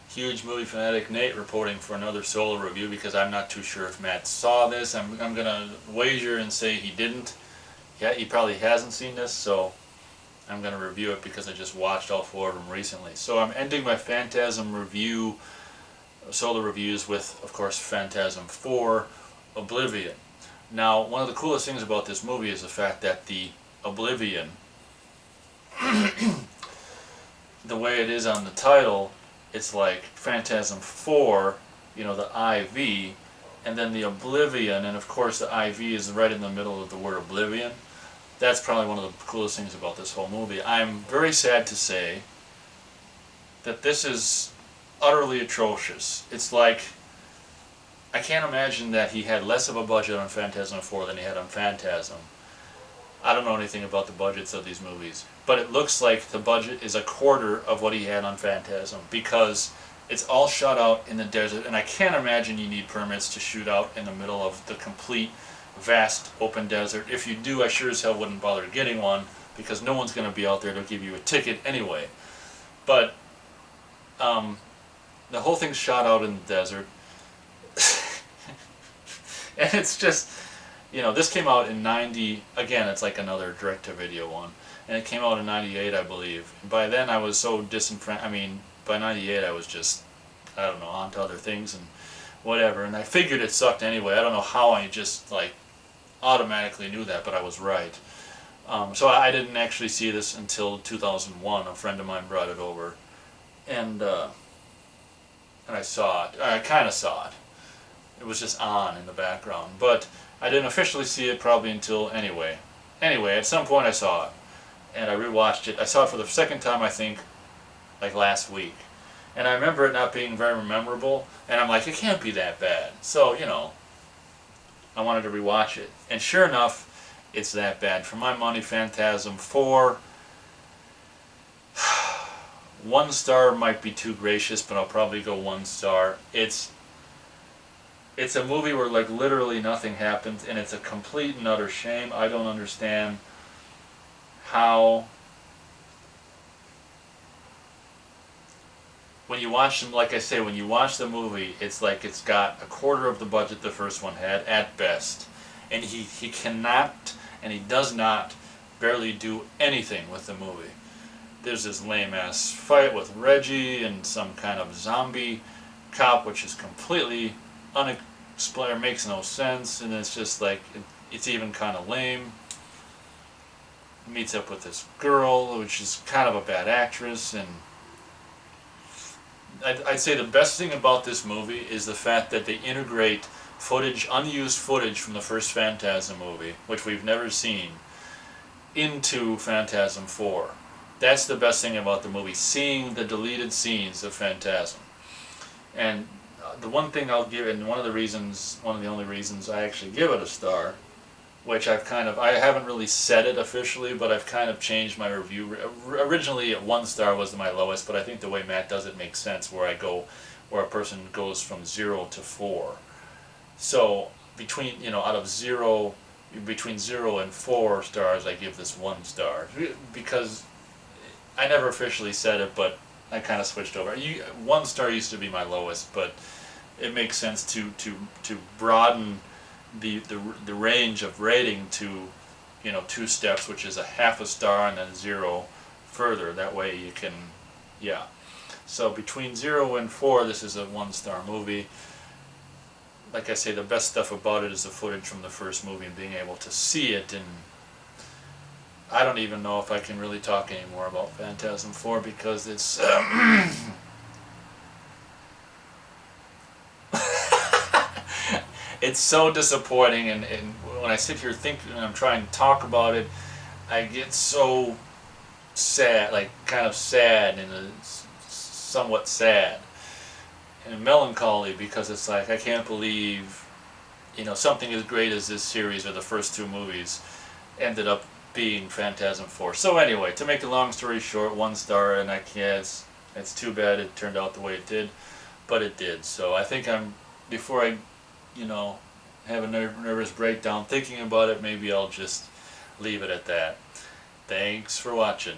Huge movie fanatic Nate reporting for another solo review because I'm not too sure if Matt saw this. I'm gonna wager and say he didn't. Yeah, he probably hasn't seen this, so I'm gonna review it because I just watched all 4 of them recently. So I'm ending my Phantasm review, solo reviews with, of course, Phantasm 4, Oblivion. Now, one of the coolest things about this movie is the fact that the Oblivion, the way it is on the title, it's like Phantasm 4, you know, the IV, and then the Oblivion, and of course the IV is right in the middle of the word Oblivion. That's probably one of the coolest things about this whole movie. I'm very sad to say that this is utterly atrocious. It's like, I can't imagine that he had less of a budget on Phantasm 4 than he had on Phantasm. I don't know anything about the budgets of these movies, but it looks like the budget is a quarter of what he had on Phantasm because it's all shot out in the desert, and I can't imagine you need permits to shoot out in the middle of the complete, vast, open desert. If you do, I sure as hell wouldn't bother getting one because no one's going to be out there to give you a ticket anyway. But the whole thing's shot out in the desert. And it's just, you know, this came out in 90, again, it's like another direct-to-video one, and it came out in 98, I believe. And by then I was so disenfranchised, I mean, by 98 I was just, I don't know, on to other things and whatever, and I figured it sucked anyway. I don't know how I just, like, automatically knew that, but I was right. So I didn't actually see this until 2001. A friend of mine brought it over, and I saw it. I kind of saw it. It was just on in the background, but I didn't officially see it probably until anyway. Anyway, at some point I saw it, and I rewatched it. I saw it for the second time, I think, like last week, and I remember it not being very memorable, and I'm like, it can't be that bad. So, you know, I wanted to rewatch it, and sure enough, it's that bad. For my money, Phantasm 4, 1 star might be too gracious, but I'll probably go 1 star. It's a movie where, like, literally nothing happens, and it's a complete and utter shame. I don't understand how, when you watch them, like I say, when you watch the movie, it's like it's got a quarter of the budget the first one had, at best. And he cannot, and he does not, barely do anything with the movie. There's this lame-ass fight with Reggie and some kind of zombie cop, which is completely unexplained, makes no sense, and it's just like, it's even kind of lame. Meets up with this girl, which is kind of a bad actress, and I'd say the best thing about this movie is the fact that they integrate footage, unused footage from the first Phantasm movie, which we've never seen, into Phantasm 4. That's the best thing about the movie, seeing the deleted scenes of Phantasm. And the one thing I'll give, and one of the only reasons I actually give it a star, which I haven't really said it officially, but I've kind of changed my review. Originally, 1 star was my lowest, but I think the way Matt does it makes sense, where a person goes from 0 to 4. So between, you know, between 0 and 4 stars, I give this 1 star, because I never officially said it, but I kind of switched over. 1 star used to be my lowest, but it makes sense to broaden the range of rating to, you know, 2 steps, which is a half a star and then 0 further. That way you can, yeah. So between 0 and 4, this is a 1 star movie. Like I say, the best stuff about it is the footage from the first movie and being able to see it. And I don't even know if I can really talk anymore about Phantasm 4 because it's it's so disappointing, and when I sit here thinking and I'm trying to talk about it, I get so sad, like kind of sad, and somewhat sad and melancholy, because it's like, I can't believe, you know, something as great as this series, or the first 2 movies, ended up being Phantasm 4. So anyway, to make a long story short, 1 star, and it's too bad it turned out the way it did, but it did. So I think before I, you know, have a nervous breakdown thinking about it, maybe I'll just leave it at that. Thanks for watching.